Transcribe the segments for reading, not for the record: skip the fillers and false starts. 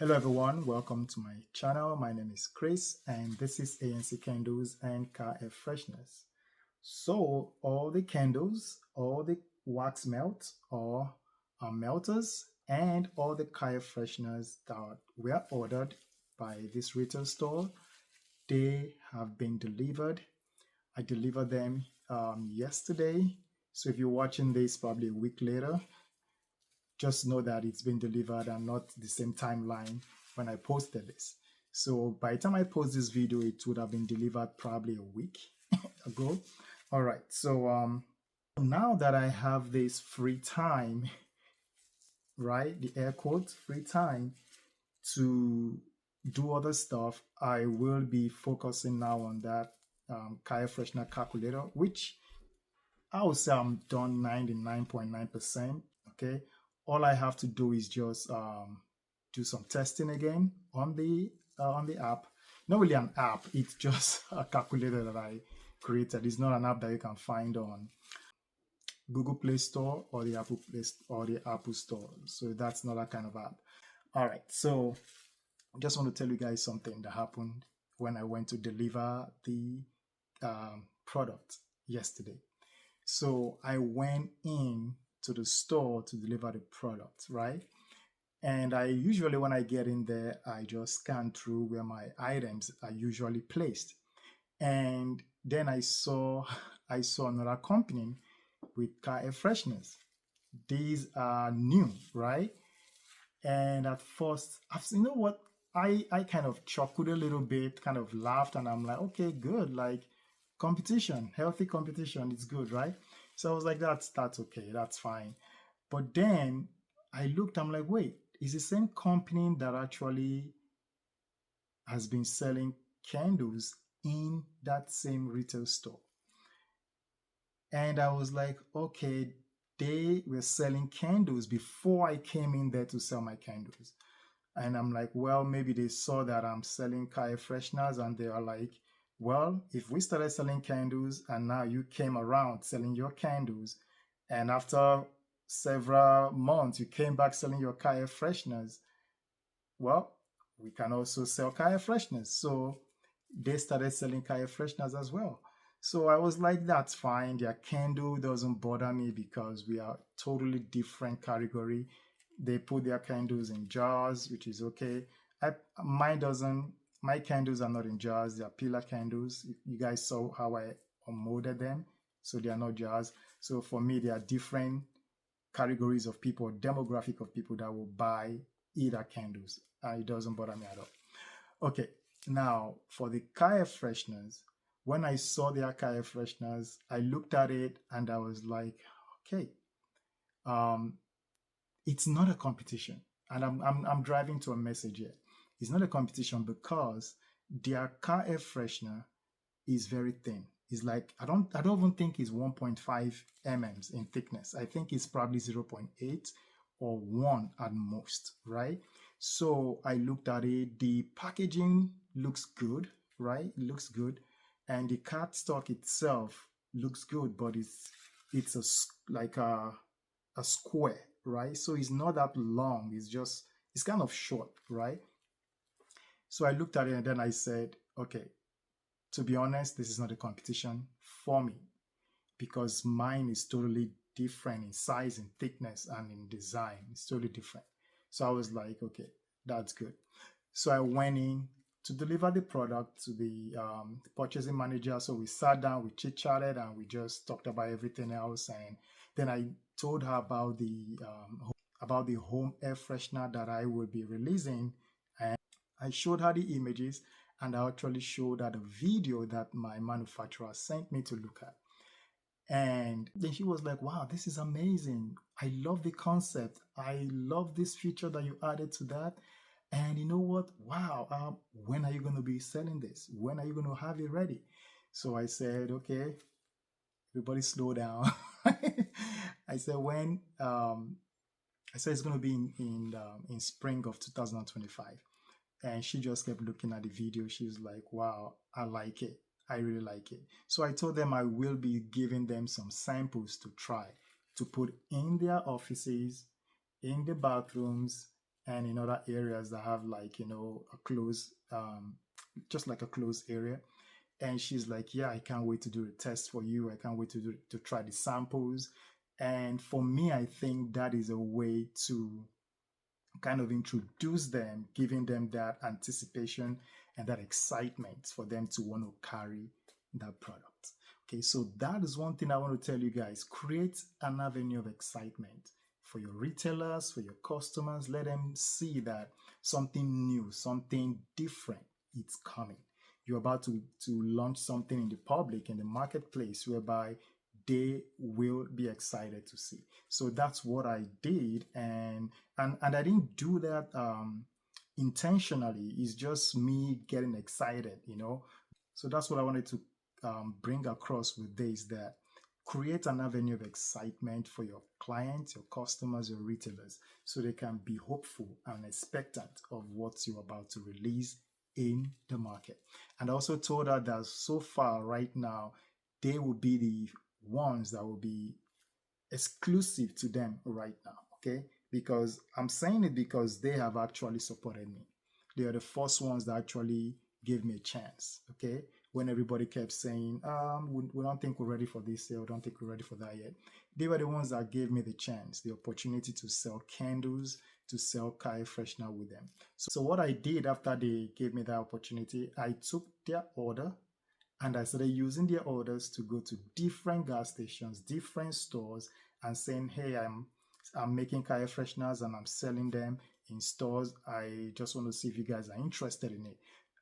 Hello everyone, welcome to my channel. My name is Chris and this is ANC Candles and Car Air Freshness. So all the candles, all the wax melts or melters and all the car air fresheners that were ordered by this retail store, they have been delivered. I delivered them yesterday. So if you're watching this probably a week later, just know that it's been delivered and not the same timeline when I posted this. So by the time I post this video, it would have been delivered probably a week ago. All right. So now that I have this free time, right? The air quotes free time to do other stuff, I will be focusing now on that car air freshener calculator, which I would say I'm done 99.9%. Okay. All I have to do is just do some testing again on the app. Not really an app, it's just a calculator that I created. It's not an app that you can find on Google Play Store or the Apple Store. So that's not that kind of app. All right. So I just want to tell you guys something that happened when I went to deliver the product yesterday. So I went in to the store to deliver the product, right? And I usually, when I get in there, I just scan through where my items are usually placed. And then I saw another company with car air freshness. These are new, right? And at first, you know what? I kind of chuckled a little bit, kind of laughed, and I'm like, okay, good. Like competition, healthy competition, it's good, right? So I was like, that's okay, that's fine. But then I looked, I'm like, wait, it's the same company that actually has been selling candles in that same retail store. And I was like, okay, they were selling candles before I came in there to sell my candles. And I'm like, well, maybe they saw that I'm selling car air fresheners and they are like, well, if we started selling candles and now you came around selling your candles, and after several months you came back selling your car air fresheners, well, we can also sell car air fresheners. So they started selling car air fresheners as well. So I was like, that's fine. Their candle doesn't bother me because we are totally different category. They put their candles in jars, which is okay. Mine doesn't. My candles are not in jars. They are pillar candles. You guys saw how I molded them, so they are not jars. So for me, there are different categories of people, demographic of people that will buy either candles. It doesn't bother me at all. Okay, now for the car air fresheners, when I saw the car air fresheners, I looked at it and I was like, okay, it's not a competition. And I'm driving to a message here. It's not a competition because their car air freshener is very thin. It's like I don't even think it's 1.5 mm in thickness. I think it's probably 0.8 or 1 at most, right? So I looked at it. The packaging looks good, right? It looks good, and the cardstock itself looks good, but it's like a square, right? So it's not that long. It's kind of short, right? So I looked at it and then I said, okay, to be honest, this is not a competition for me because mine is totally different in size, in thickness, and in design. It's totally different. So I was like, okay, that's good. So I went in to deliver the product to the purchasing manager. So we sat down, we chit chatted, and we just talked about everything else. And then I told her about the home air freshener that I will be releasing. And I showed her the images, and I actually showed her the video that my manufacturer sent me to look at. And then she was like, wow, this is amazing. I love the concept. I love this feature that you added to that. And you know what? Wow, when are you going to be selling this? When are you going to have it ready? So I said, okay, everybody slow down. I said, I said it's going to be in spring of 2025. And she just kept looking at the video. She's like, wow, I like it. I really like it. So I told them I will be giving them some samples to try to put in their offices, in the bathrooms, and in other areas that have like, a close, just like a closed area. And she's like, yeah, I can't wait to do the test for you. I can't wait to try the samples. And for me, I think that is a way to kind of introduce them, giving them that anticipation and that excitement for them to want to carry that product. Okay, so that is one thing I want to tell you guys. Create an avenue of excitement for your retailers, for your customers. Let them see that something new, something different, it's coming. You're about to launch something in the public, in the marketplace, whereby they will be excited to see. So that's what I did, and I didn't do that intentionally. It's just me getting excited. So that's what I wanted to bring across with this, that create an avenue of excitement for your clients, your customers, your retailers, so they can be hopeful and expectant of what you're about to release in the market. And I also told her that so far, right now, they will be the ones that will be exclusive to them right now. Okay, because I'm saying it because they have actually supported me. They are the first ones that actually gave me a chance. Okay, when everybody kept saying, we don't think we're ready for this yet, we don't think we're ready for that yet, they were the ones that gave me the chance, the opportunity to sell candles, to sell car air freshener with them. So what I did after they gave me that opportunity, I took their order and I started using their orders to go to different gas stations, different stores, and saying, hey, I'm making car air fresheners and I'm selling them in stores. I just want to see if you guys are interested in it.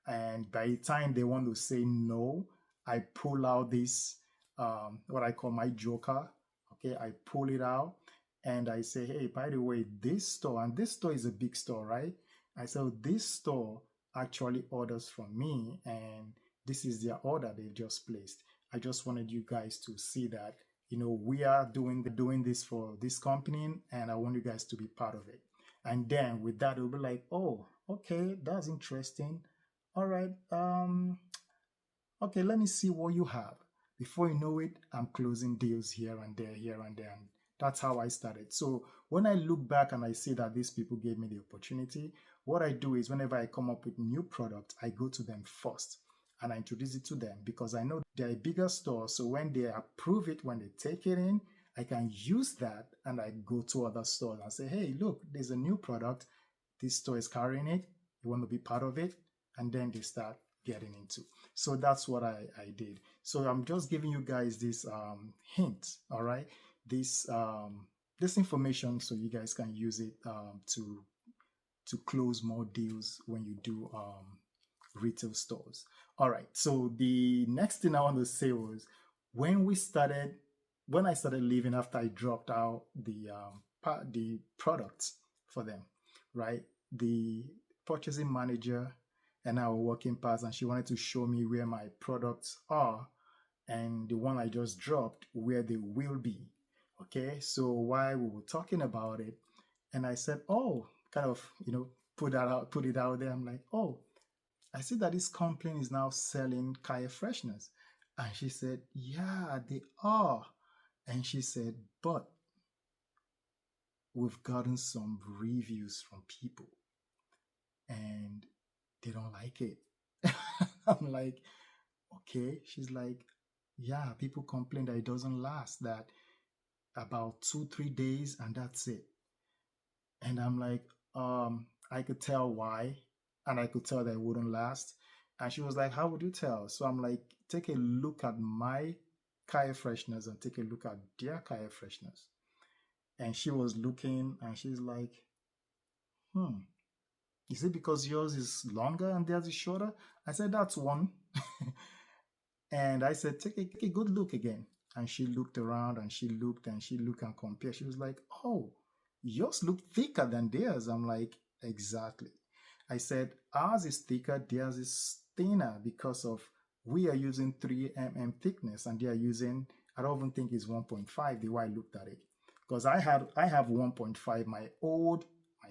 And by the time they want to say no, I pull out this, what I call my joker. Okay, I pull it out and I say, hey, by the way, this store, and this store is a big store, right? I said, this store actually orders from me, and this is their order they've just placed. I just wanted you guys to see that, we are doing this for this company, and I want you guys to be part of it. And then with that, it'll be like, oh, okay, that's interesting. All right, okay, let me see what you have. Before you know it, I'm closing deals here and there, here and there. And that's how I started. So when I look back and I see that these people gave me the opportunity, what I do is whenever I come up with new product, I go to them first and I introduce it to them, because I know they're a bigger store. So when they approve it, when they take it in, I can use that and I go to other stores and say, hey, look, there's a new product. This store is carrying it. You want to be part of it? And then they start getting into. So that's what I did. So I'm just giving you guys this hint, all right? This information so you guys can use it to close more deals when you do retail stores. All right. So the next thing I want to say was when I started leaving after I dropped out the products for them, right? The purchasing manager and I were working past, and she wanted to show me where my products are and the one I just dropped, where they will be. Okay, so while we were talking about it, and I said, oh, kind of, put it out there. I'm like, oh, I see that this company is now selling car air fresheners. And she said, yeah, they are. And she said, but we've gotten some reviews from people and they don't like it. I'm like, okay. She's like, yeah, people complain that it doesn't last, that about 2-3 days and that's it. And I'm like, I could tell why, and I could tell that it wouldn't last. And she was like, how would you tell? So I'm like, take a look at my car air fresheners and take a look at their car air fresheners. And she was looking and she's like, is it because yours is longer and theirs is shorter? I said, that's one. And I said, take a good look again. And she looked around and she looked and she looked and compared. She was like, oh, yours look thicker than theirs. I'm like, exactly. I said, ours is thicker, theirs is thinner because of we are using 3 mm thickness and they are using, I don't even think it's 1.5 the way I looked at it. Because I have 1.5. My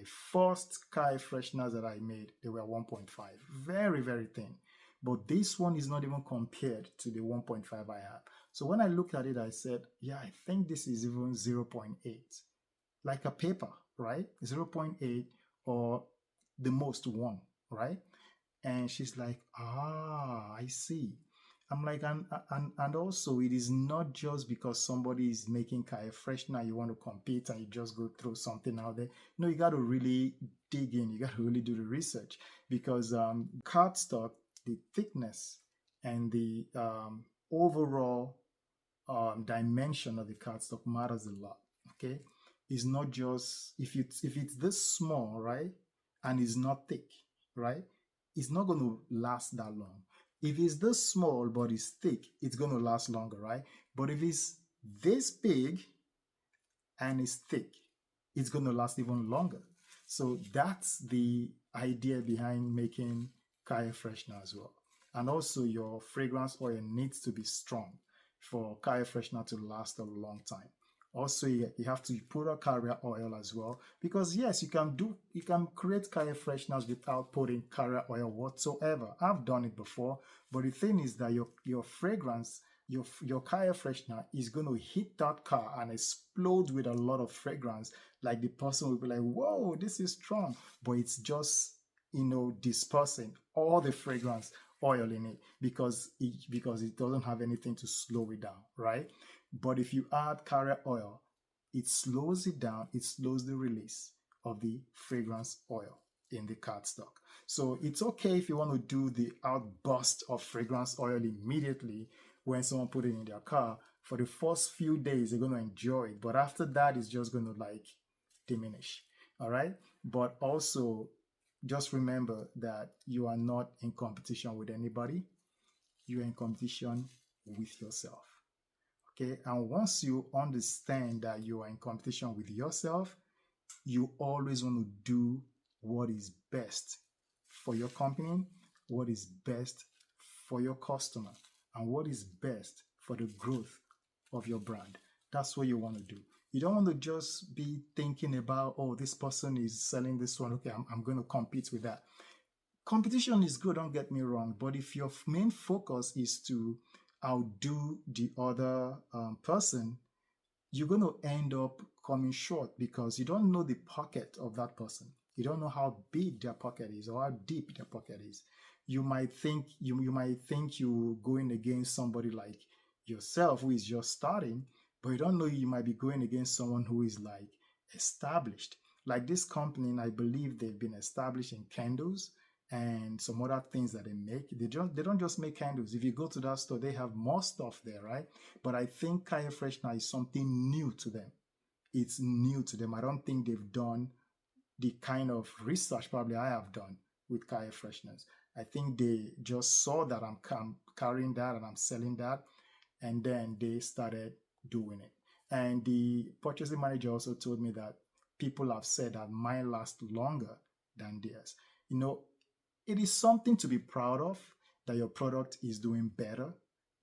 first car air fresheners that I made, they were 1.5. Very, very thin. But this one is not even compared to the 1.5 I have. So when I looked at it, I said, yeah, I think this is even 0.8. Like a paper, right? 0.8 or the most one, right? And she's like, ah, I see. I'm like, and also it is not just because somebody is making Kaya fresh now you want to compete and you just go throw something out there. No, you got to really dig in. You got to really do the research because cardstock, the thickness and the overall dimension of the cardstock matters a lot. Okay, it's not just if it's this small, right, and it's not thick, right, it's not going to last that long. If it's this small but it's thick, it's going to last longer, right? But if it's this big and it's thick, it's going to last even longer. So that's the idea behind making Kaya freshener as well. And also, your fragrance oil needs to be strong for Kaya freshener to last a long time. Also, you have to put a carrier oil as well because yes, you can create Kaya fresheners without putting carrier oil whatsoever. I've done it before, but the thing is that your fragrance your car freshener is going to hit that car and explode with a lot of fragrance. Like the person will be like, whoa, this is strong. But it's just, dispersing all the fragrance oil in it because it doesn't have anything to slow it down, right? But if you add carrier oil, it slows it down, it slows the release of the fragrance oil in the cardstock. So it's okay if you want to do the outburst of fragrance oil immediately when someone put it in their car. For the first few days, they're going to enjoy it. But after that, it's just going to like diminish. All right. But also, just remember that you are not in competition with anybody. You are in competition with yourself. Okay. And once you understand that you are in competition with yourself, you always want to do what is best for your company, what is best for your customer, and what is best for the growth of your brand. That's what you want to do. You don't want to just be thinking about, oh, this person is selling this one. Okay, I'm going to compete with that. Competition is good, don't get me wrong. But if your main focus is to outdo the other person, you're going to end up coming short because you don't know the pocket of that person. You don't know how big their pocket is or how deep their pocket is. You might think you're going against somebody like yourself who is just starting, but you don't know you might be going against someone who is like established. Like this company, and I believe they've been established in candles and some other things that they make. They don't just make candles. If you go to that store, they have more stuff there, right? But I think Kaya Freshener is something new to them. It's new to them. I don't think they've done the kind of research probably I have done with Kaya Freshness. I think they just saw that I'm carrying that and I'm selling that, and then they started doing it. And the purchasing manager also told me that people have said that mine lasts longer than theirs. You know, it is something to be proud of that your product is doing better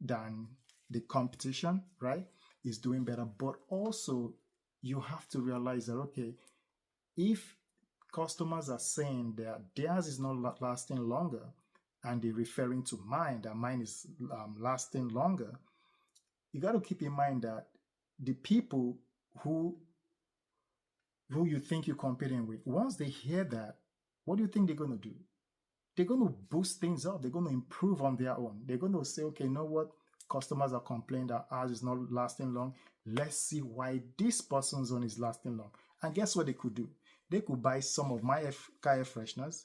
than the competition, right? Is doing better. But also, you have to realize that, okay, if customers are saying that theirs is not lasting longer and they're referring to mine, that mine is lasting longer, you got to keep in mind that the people who you think you're competing with, once they hear that, what do you think they're going to do? They're going to boost things up. They're going to improve on their own. They're going to say, okay, you know what? Customers are complaining that ours is not lasting long. Let's see why this person's own is lasting long. And guess what they could do? They could buy some of my Kaya fresheners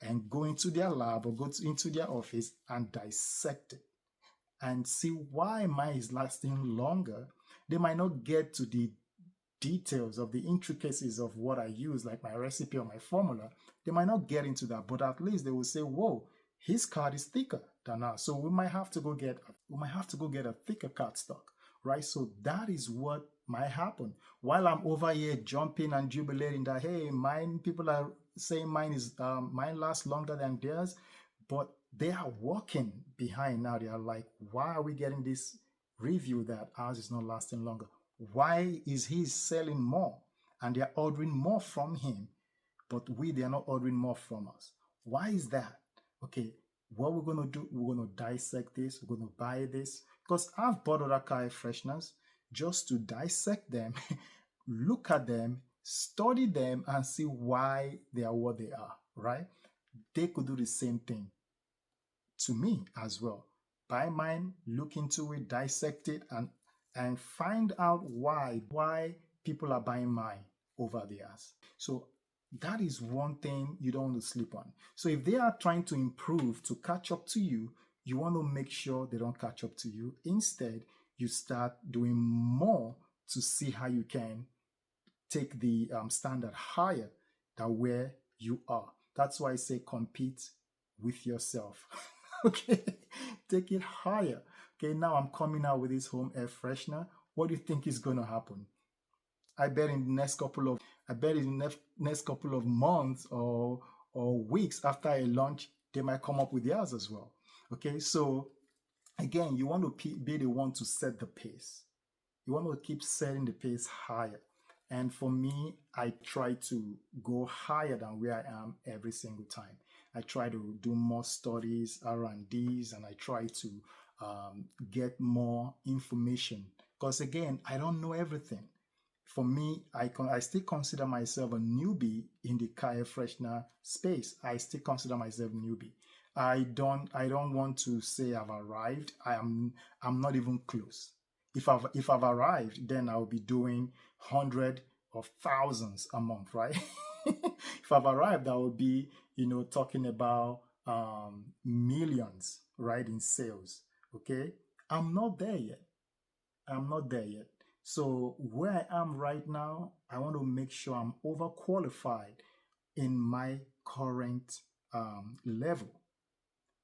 and go into their lab or into their office and dissect it and see why mine is lasting longer. They might not get to the details of the intricacies of what I use, like my recipe or my formula. They might not get into that, but at least they will say, whoa, his card is thicker than ours. So we might have to go get a thicker cardstock, right? So that is what might happen. While I'm over here jumping and jubilating that, hey, people are saying mine lasts longer than theirs, but they are walking behind now. They are like, why are we getting this review that ours is not lasting longer? Why is he selling more and they're ordering more from him, but they're not ordering more from us? Why is that? Okay, what we're going to do, we're going to dissect this, we're going to buy this, because I've bought other Kaya fresheners just to dissect them, look at them, study them and see why they are what they are, right? They could do the same thing to me as well. Buy mine, look into it, dissect it, and find out why people are buying mine over theirs. So that is one thing you don't want to sleep on. So if they are trying to improve to catch up to you, you want to make sure they don't catch up to you. Instead, you start doing more to see how you can take the standard higher than where you are. That's why I say compete with yourself. Okay, take it higher. Okay, now I'm coming out with this home air freshener. What do you think is going to happen? I bet in the next couple of months or weeks after I launch, they might come up with theirs as well. Okay, so again, you want to be the one to set the pace. You want to keep setting the pace higher. And for me, I try to go higher than where I am every single time. I try to do more studies, R&Ds, and I try to get more information. Because again, I don't know everything. For me, I still consider myself a newbie in the car air freshener space. I still consider myself a newbie. I don't want to say I've arrived. I'm not even close. If I've arrived, then I'll be doing hundred of thousands a month, right? If I've arrived, I will be, talking about millions, right, in sales. Okay, I'm not there yet. I'm not there yet. So where I am right now, I want to make sure I'm overqualified in my current level.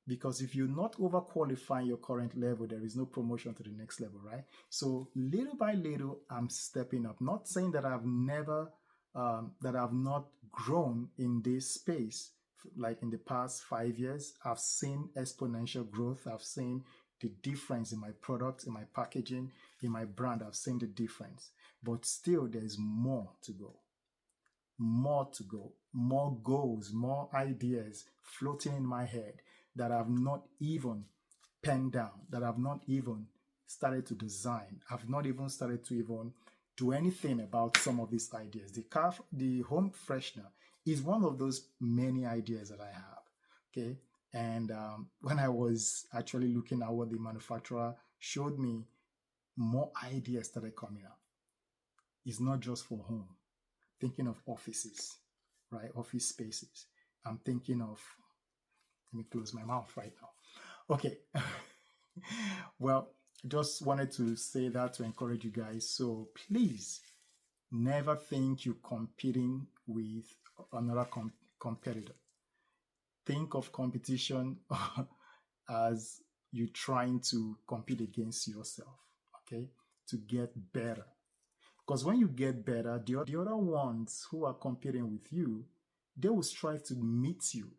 Because if you're not overqualifying your current level, there is no promotion to the next level, right? So little by little, I'm stepping up. Not saying that that I've not grown in this space. Like in the past 5 years, I've seen exponential growth. I've seen the difference in my products, in my packaging, in my brand. I've seen the difference. But still, there's more to go. More to go. More goals, more ideas floating in my head that I've not even penned down, that I've not even started to design. I've not even started to even do anything about some of these ideas. The home freshener is one of those many ideas that I have. Okay. And when I was actually looking at what the manufacturer showed me, more ideas started coming up. It's not just for home. Thinking of offices, right? Office spaces. I'm thinking of, let me close my mouth right now. Okay. Well, just wanted to say that to encourage you guys. So please never think you're competing with another competitor. Think of competition as you trying to compete against yourself, okay, to get better. Because when you get better, the other ones who are competing with you, they will strive to meet you.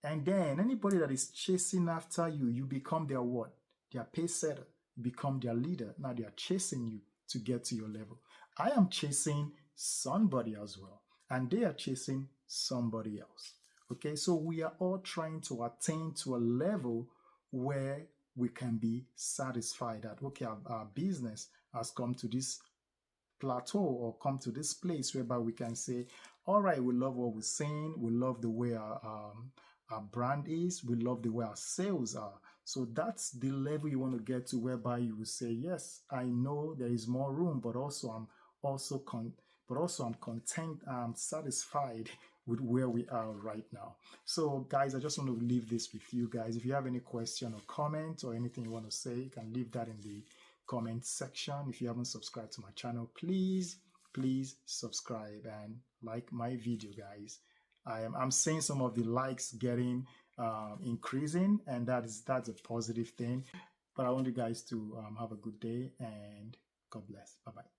And then anybody that is chasing after you, you become their what? Their pace setter. You become their leader. Now they are chasing you to get to your level. I am chasing somebody as well. And they are chasing somebody else. Okay, so we are all trying to attain to a level where we can be satisfied that, okay, our business has come to this plateau or come to this place whereby we can say, all right, we love what we're saying, we love the way our brand is, we love the way our sales are. So that's the level you want to get to, whereby you will say, yes, I know there is more room, but also I'm content, I'm satisfied with where we are right now. So guys, I just want to leave this with you guys. If you have any question or comment or anything you want to say, you can leave that in the comment section. If you haven't subscribed to my channel, please subscribe and like my video, guys. I'm seeing some of the likes getting increasing, and that's a positive thing. But I want you guys to have a good day, and God bless. Bye bye.